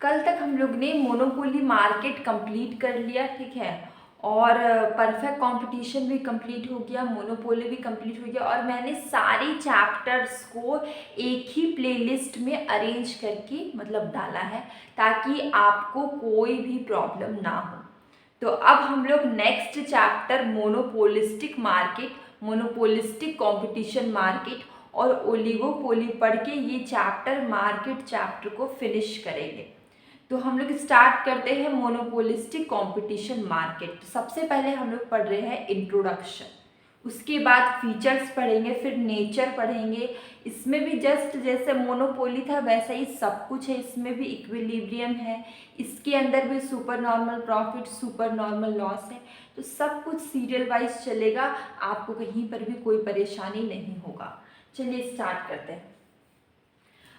कल तक हम लोग ने मोनोपोली मार्केट कंप्लीट कर लिया, ठीक है। और परफेक्ट कंपटीशन भी कंप्लीट हो गया, मोनोपोली भी कंप्लीट हो गया। और मैंने सारे चैप्टर्स को एक ही प्लेलिस्ट में अरेंज करके मतलब डाला है, ताकि आपको कोई भी प्रॉब्लम ना हो। तो अब हम लोग next chapter monopolistic market, monopolistic competition market और ओलिगोपोली पढ़ के ये चैप्टर मार्केट चैप्टर को फिनिश करेंगे। तो हम लोग स्टार्ट करते हैं मोनोपोलिस्टिक कंपटीशन मार्केट। सबसे पहले हम लोग पढ़ रहे हैं इंट्रोडक्शन, उसके बाद फीचर्स पढ़ेंगे, फिर नेचर पढ़ेंगे। इसमें भी जस्ट जैसे मोनोपोली था वैसा ही सब कुछ है, इसमें भी इक्विलिब्रियम है, इसके अंदर भी super normal profit, super normal loss है। तो सब कुछ सीरियल वाइज चलेगा, आपको कहीं पर भी कोई परेशानी नहीं होगा। चलिए स्टार्ट करते हैं।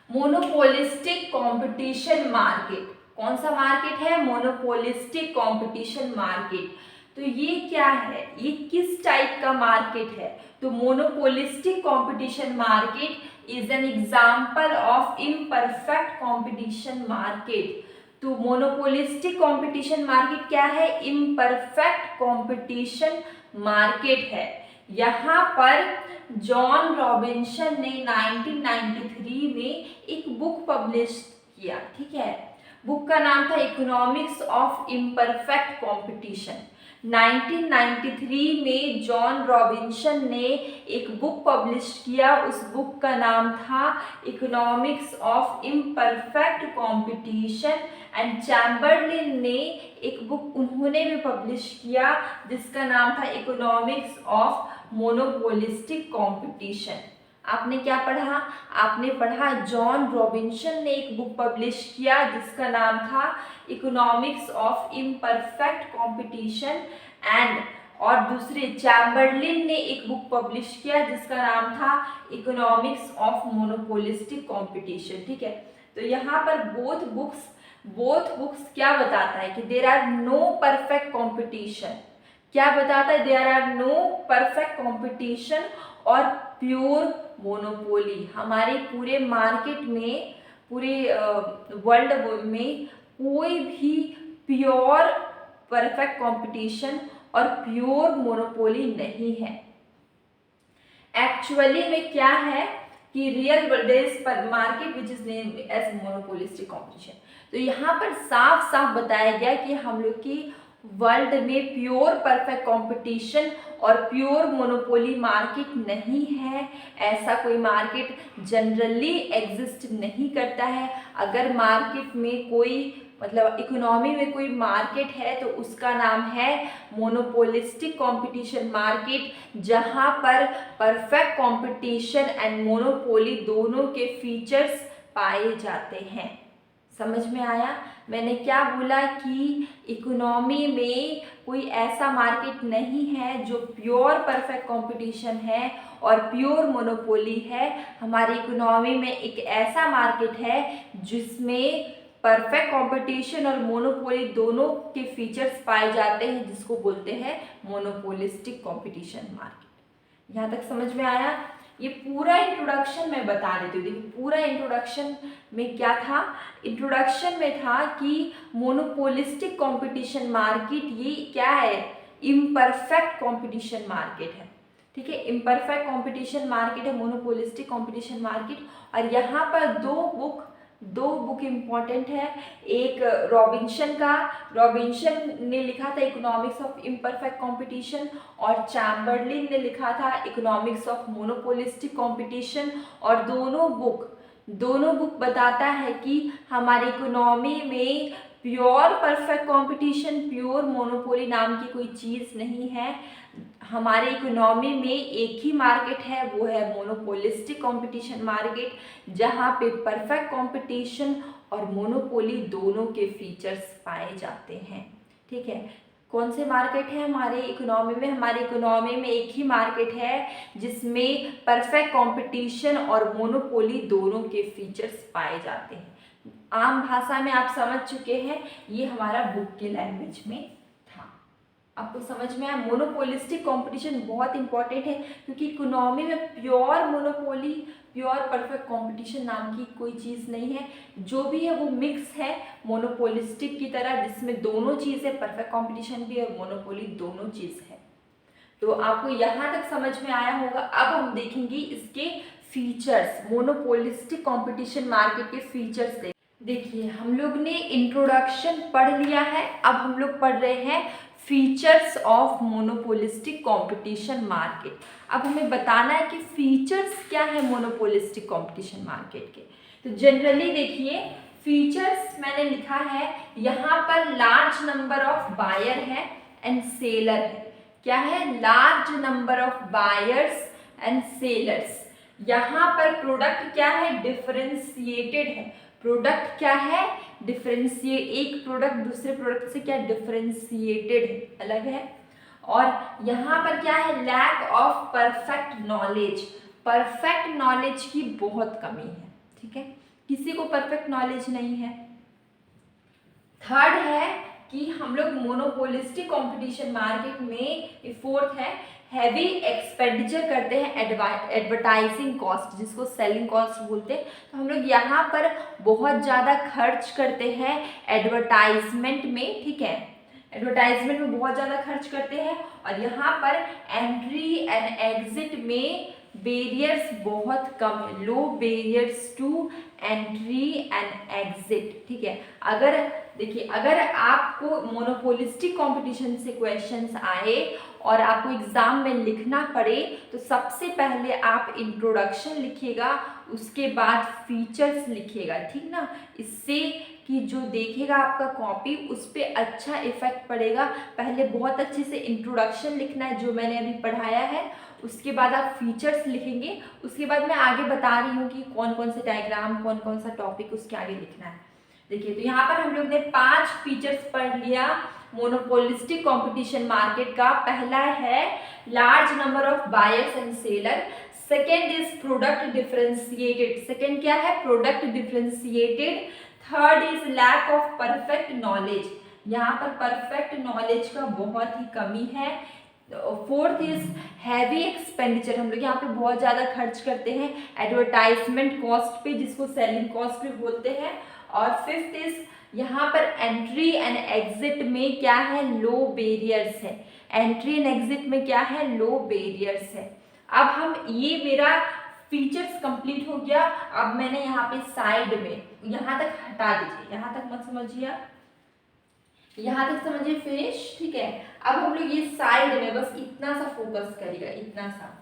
मोनोपोलिस्टिक कंपटीशन मार्केट कौन सा मार्केट है? Monopolistic competition market. तो ये क्या है, ये किस टाइप का मार्केट है? तो monopolistic competition market is an example of imperfect competition market. तो मोनोपोलिस्टिक कंपटीशन मार्केट क्या है? इम्परफेक्ट कंपटीशन मार्केट है। यहाँ पर जॉन रॉबिन्सन ने 1993 में एक बुक पब्लिश किया, ठीक है। बुक का नाम था इकोनॉमिक्स ऑफ इम्परफेक्ट कंपटीशन। 1993 में जॉन रॉबिन्सन ने एक बुक पब्लिश किया, उस बुक का नाम था economics of imperfect competition. And Chamberlain ने एक बुक उन्होंने भी पब्लिश किया जिसका नाम था इकोनॉमिक्स ऑफ मोनोपोलिस्टिक कंपटीशन। आपने क्या पढ़ा? आपने पढ़ा जॉन रॉबिन्सन ने एक बुक पब्लिश किया जिसका नाम था economics of imperfect competition, and और दूसरे चैम्बरलिन ने एक बुक पब्लिश किया जिसका नाम था इकोनॉमिक्स ऑफ मोनोपोलिस्टिक कंपटीशन, ठीक है। तो यहाँ पर बोथ बुक्स क्या बताता है कि there are no perfect competition. क्या बताता है? There are no perfect competition और प्योर मोनोपोली। हमारे पूरे मार्केट में, पूरे वर्ल्ड में कोई भी प्योर परफेक्ट कंपटीशन और प्योर मोनोपोली नहीं है। एक्चुअली में क्या है कि real market which is named as monopolistic competition. तो यहाँ पर साफ साफ बताया गया कि हम लोग की वर्ल्ड में प्योर परफेक्ट कंपटीशन और प्योर मोनोपोली मार्केट नहीं है। ऐसा कोई मार्केट जनरली एग्जिस्ट नहीं करता है। अगर मार्केट में कोई मतलब इकोनॉमी में कोई मार्केट है तो उसका नाम है मोनोपोलिस्टिक कंपटीशन मार्केट, जहां पर परफेक्ट कंपटीशन एंड मोनोपोली दोनों के फीचर्स पाए जाते हैं। समझ में आया? मैंने क्या बोला कि इकोनॉमी में कोई ऐसा मार्केट नहीं है जो प्योर परफेक्ट कंपटीशन है और प्योर मोनोपोली है। हमारी इकोनॉमी में एक ऐसा मार्केट है जिसमें परफेक्ट कंपटीशन और मोनोपोली दोनों के फीचर्स पाए जाते हैं, जिसको बोलते हैं मोनोपोलिस्टिक कंपटीशन मार्केट। यहाँ तक समझ में आया? ये पूरा इंट्रोडक्शन मैं बता देती हूँ। देखिए पूरा इंट्रोडक्शन में क्या था? इंट्रोडक्शन में था कि मोनोपोलिस्टिक कंपटीशन मार्केट ये क्या है? इम्परफेक्ट कंपटीशन मार्केट है, ठीक है। इम्परफेक्ट कंपटीशन मार्केट है मोनोपोलिस्टिक कंपटीशन मार्केट। और यहाँ पर दो बुक इम्पॉर्टेंट है। एक रॉबिन्सन ने लिखा था इकोनॉमिक्स ऑफ इम्परफेक्ट कंपटीशन, और चैम्बरलिन ने लिखा था इकोनॉमिक्स ऑफ मोनोपोलिस्टिक कंपटीशन। और दोनों बुक बताता है कि हमारी इकोनॉमी में pure perfect competition, pure monopoly नाम की कोई चीज़ नहीं है। हमारे इकोनॉमी में एक ही मार्केट है, वो है मोनोपोलिस्टिक कंपटीशन मार्केट, जहाँ पे परफेक्ट कंपटीशन और मोनोपोली दोनों के फीचर्स पाए जाते हैं, ठीक है। कौन से मार्केट है हमारे इकोनॉमी में? हमारी इकोनॉमी में एक ही मार्केट है जिसमें परफेक्ट कंपटीशन और मोनोपोली दोनों के फीचर्स पाए जाते हैं। आम भाषा में आप समझ चुके हैं, ये हमारा बुक के लैंग्वेज में था। आपको समझ में आया? मोनोपोलिस्टिक कंपटीशन बहुत इंपॉर्टेंट है क्योंकि इकोनॉमी में pure monopoly pure perfect competition नाम की कोई चीज़ नहीं है, जो भी है वो मिक्स है मोनोपोलिस्टिक की तरह, जिसमें दोनों चीज़ है, परफेक्ट कंपटीशन भी है, मोनोपोली दोनों चीज़ है। तो आपको यहाँ तक समझ में आया होगा। अब हम देखेंगे इसके फीचर्स, मोनोपोलिस्टिक कंपटीशन मार्केट के फीचर्स। देखिए हम लोग ने इंट्रोडक्शन पढ़ लिया है, अब हम लोग पढ़ रहे हैं features of monopolistic competition market. अब हमें बताना है कि फीचर्स क्या है मोनोपोलिस्टिक कंपटीशन मार्केट के। तो जनरली देखिए फीचर्स मैंने लिखा है, यहाँ पर लार्ज नंबर ऑफ बायर है एंड सेलर है। क्या है? Large number of buyers and sellers. यहाँ पर प्रोडक्ट क्या है? डिफरेंशिएटेड है। प्रोडक्ट क्या है? डिफरेंशिएट, एक प्रोडक्ट दूसरे प्रोडक्ट से क्या डिफरेंशिएटेड है, अलग है। और यहाँ पर क्या है? Lack of perfect knowledge. Perfect knowledge की बहुत कमी है, ठीक है, किसी को परफेक्ट नॉलेज नहीं है। थर्ड है कि हम लोग मोनोपोलिस्टिक कंपटीशन मार्केट में, फोर्थ है हैवी एक्सपेंडिचर करते हैं एडवर्टाइजिंग कॉस्ट, जिसको सेलिंग कॉस्ट बोलते हैं। तो हम लोग यहाँ पर बहुत ज़्यादा खर्च करते हैं एडवर्टाइजमेंट में, ठीक है, एडवर्टाइजमेंट में बहुत ज़्यादा खर्च करते हैं। और यहाँ पर एंट्री एंड एग्जिट में बेरियर्स बहुत कम है, low barriers to entry and exit, ठीक है। अगर देखिए, अगर आपको मोनोपोलिस्टिक कंपटीशन से क्वेश्चंस आए और आपको एग्जाम में लिखना पड़े, तो सबसे पहले आप इंट्रोडक्शन लिखिएगा, उसके बाद फीचर्स लिखिएगा, ठीक ना। इससे कि जो देखेगा आपका कॉपी उस पर अच्छा इफेक्ट पड़ेगा। पहले बहुत अच्छे से इंट्रोडक्शन लिखना है जो मैंने अभी पढ़ाया है, उसके बाद आप फीचर्स लिखेंगे, उसके बाद मैं आगे बता रही हूँ कि कौन कौन से डायग्राम, कौन कौन सा टॉपिक उसके आगे लिखना है। देखिए तो यहाँ पर हम लोग ने 5 फीचर्स पढ़ लिया मोनोपोलिस्टिक कंपटीशन मार्केट का। पहला है large number of buyers and seller. Second is product differentiated. Second क्या है? Product differentiated. Third is lack of perfect knowledge. यहाँ पर परफेक्ट नॉलेज का बहुत ही कमी है। Fourth is heavy expenditure. हम लोग यहाँ पे बहुत ज़्यादा खर्च करते हैं एडवर्टाइजमेंट कॉस्ट पे, जिसको सेलिंग कॉस्ट भी बोलते हैं। और फिफ्थ इज यहाँ पर एंट्री एंड एग्जिट में क्या है? लो बेरियर्स है। एंट्री एंड एग्जिट में क्या है? लो बेरियर्स है। अब हम, ये मेरा फीचर्स कंप्लीट हो गया। अब मैंने यहाँ पे साइड में, यहाँ तक हटा दीजिए, यहाँ तक मत समझिए, यहाँ तक समझिए, फिनिश, ठीक है। अब हम लोग ये साइड में बस इतना सा फोकस करिएगा, इतना सा।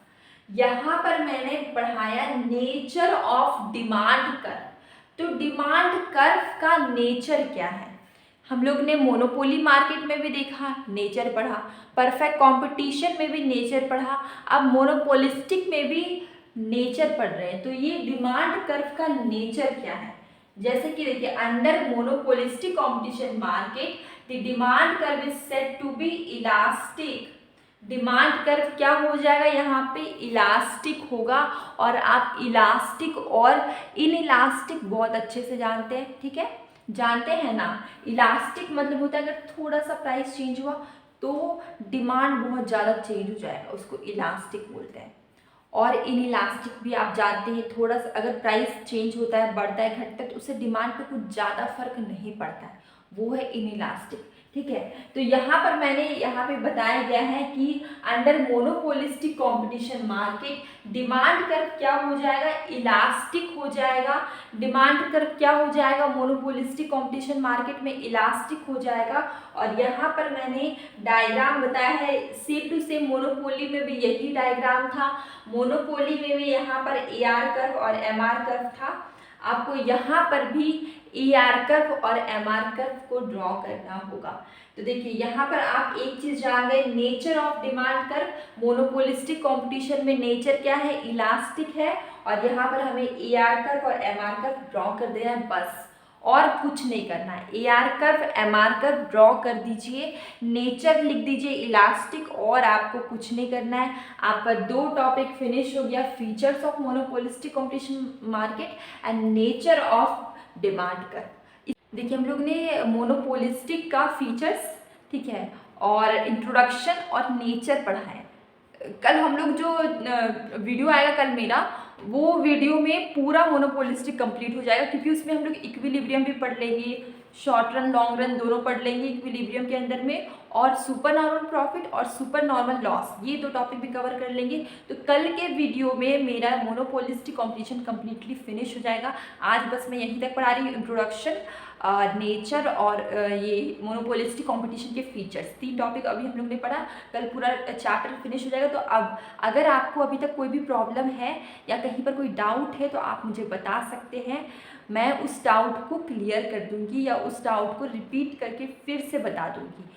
यहाँ पर मैंने पढ़ाया नेचर ऑफ डिमांड कर्व। तो डिमांड कर्व का नेचर क्या है? हम लोग ने मोनोपोली मार्केट में भी देखा, नेचर पढ़ा, परफेक्ट कंपटीशन में भी नेचर पढ़ा, अब मोनोपोलिस्टिक में भी नेचर पढ़ रहे हैं। तो ये डिमांड कर्व का नेचर क्या है? जैसे कि देखिए, under monopolistic competition market the demand curve is said to be elastic. Demand curve क्या हो जाएगा? यहाँ पे इलास्टिक होगा। और आप इलास्टिक और इन इलास्टिक बहुत अच्छे से जानते हैं, ठीक है, जानते हैं ना। इलास्टिक मतलब होता है अगर थोड़ा सा प्राइस चेंज हुआ तो डिमांड बहुत ज़्यादा चेंज हो जाएगा, उसको इलास्टिक बोलते हैं। और इन इलास्टिक भी आप जानते हैं, थोड़ा सा अगर प्राइस चेंज होता है, बढ़ता है, घटता है, तो उससे डिमांड पे कुछ ज़्यादा फर्क नहीं पड़ता है, वो है इन इलास्टिक, ठीक है। तो यहाँ पर मैंने यहाँ पे बताया गया है कि under monopolistic competition market demand curve क्या हो जाएगा? इलास्टिक हो जाएगा। डिमांड कर्व क्या हो जाएगा? मोनोपोलिस्टिक कंपटीशन मार्केट में इलास्टिक हो जाएगा। और यहाँ पर मैंने डायग्राम बताया है, सेम टू सेम मोनोपोली में भी यही डायग्राम था। मोनोपोली में भी यहाँ पर AR कर्व और MR कर्व था, आपको यहाँ पर भी AR कर्व और MR कर्व को ड्रॉ करना होगा। तो देखिए यहाँ पर आप एक चीज जान गए, nature of demand curve. Monopolistic competition में नेचर क्या है? इलास्टिक है। और यहाँ पर हमें AR कर्व और MR कर्व ड्रॉ कर देना है, बस और कुछ नहीं करना है। AR curve, MR curve draw कर दीजिए, नेचर लिख दीजिए इलास्टिक, और आपको कुछ नहीं करना है। आपका 2 टॉपिक फिनिश हो गया, features of monopolistic competition market and nature of demand curve. देखिए हम लोग ने मोनोपोलिस्टिक का फीचर्स, ठीक है, और इंट्रोडक्शन और नेचर पढ़ा है। कल हम लोग जो वीडियो आएगा कल मेरा, वो वीडियो में पूरा मोनोपोलिस्टिक कंप्लीट हो जाएगा, क्योंकि उसमें हम लोग इक्विलिब्रियम भी पढ़ लेंगे, शॉर्ट रन लॉन्ग रन दोनों पढ़ लेंगे इक्विलिब्रियम के अंदर में, और सुपर नॉर्मल प्रॉफिट और सुपर नॉर्मल लॉस, ये दो टॉपिक भी कवर कर लेंगे। तो कल के वीडियो में मेरा मोनोपोलिस्टिक कॉम्पिटिशन कम्प्लीटली फिनिश हो जाएगा। आज बस मैं यहीं तक पढ़ा रही हूँ, इंट्रोडक्शन, नेचर और ये मोनोपोलिस्टिक कंपटीशन के फीचर्स, 3 टॉपिक अभी हम लोग ने पढ़ा। कल पूरा चैप्टर फिनिश हो जाएगा। तो अब अगर आपको अभी तक कोई भी प्रॉब्लम है या कहीं पर कोई डाउट है तो आप मुझे बता सकते हैं, मैं उस डाउट को क्लियर कर दूंगी या उस डाउट को रिपीट करके फिर से बता दूंगी।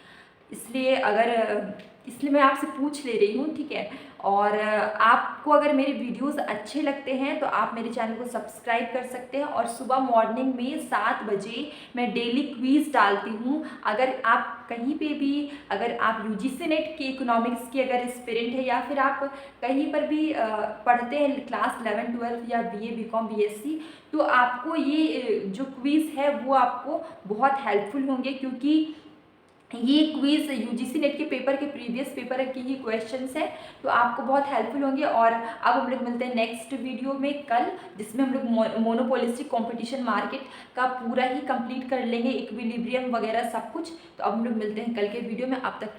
इसलिए मैं आपसे पूछ ले रही हूँ, ठीक है। और आपको अगर मेरे वीडियोस अच्छे लगते हैं तो आप मेरे चैनल को सब्सक्राइब कर सकते हैं। और सुबह मॉर्निंग में 7 बजे मैं डेली क्विज़ डालती हूँ। अगर आप कहीं पे भी, अगर आप यूजीसी नेट के इकोनॉमिक्स के अगर एस्पिरेंट है या फिर आप कहीं पर भी पढ़ते हैं क्लास 11 12 या बीए बीकॉम बीएससी, तो आपको ये जो क्विज़ है वो आपको बहुत हेल्पफुल होंगे, क्योंकि ये क्विज़ यूजीसी नेट के पेपर के प्रीवियस पेपर के ही क्वेश्चंस हैं, तो आपको बहुत हेल्पफुल होंगे। और अब हम लोग मिलते हैं नेक्स्ट वीडियो में कल, जिसमें हम लोग मोनोपोलिस्टिक कंपटीशन मार्केट का पूरा ही कंप्लीट कर लेंगे, इक्विलिब्रियम वगैरह सब कुछ। तो अब हम लोग मिलते हैं कल के वीडियो में, अब तक के